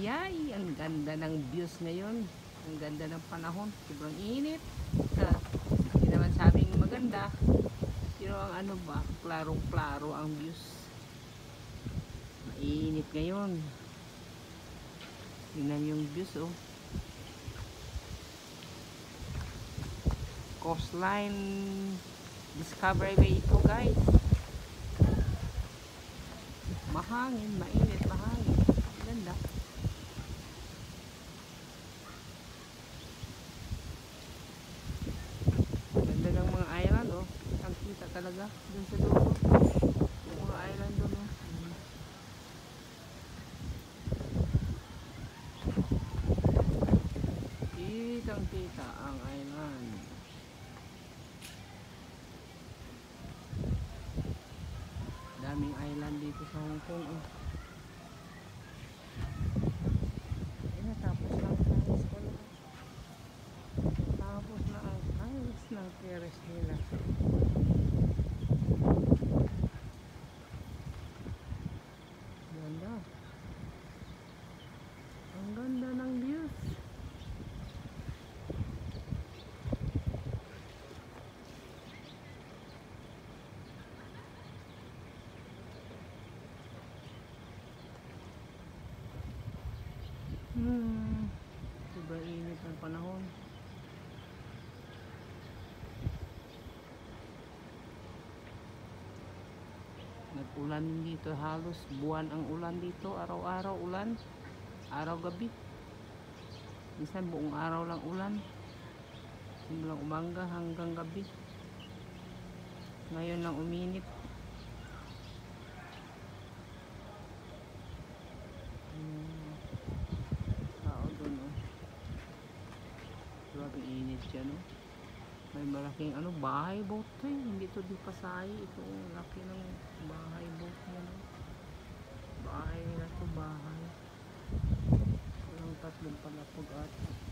Yay! Ang ganda ng views ngayon. Ang ganda ng panahon. Sobrang init. Hindi naman sabing maganda. Pero ang ano ba, klarong-klaro ang views. Mainit ngayon. Tingnan yung views, oh. Coastline Discovery Way ito, guys. Mahangin, mainit, mahangin. Ganda. Ganda ng mga island, oh. Ang kita talaga dun sa dulo. Yung mga island dun, oh. Kitang kita ang island. Daming island dito sa Hong Kong, oh. Tapos lang tiles ko na. Tapos na ang tiles ng terrace nila. Ganda. Ang ganda ng views. Sobrang init ng panahon. Nag-ulan dito, halos buwan ang ulan dito. Araw-araw ulan, araw gabi. Minsan buong araw lang ulan, simulang umaga hanggang gabi. Ngayon lang uminit. Grabe init siya, no? May malaking ano, bahay boat to, eh. Hindi to di Pasay. Ito laki ng bahay boat niya, no? Bahay nila to, bahay. Walang tatlong palapag ata.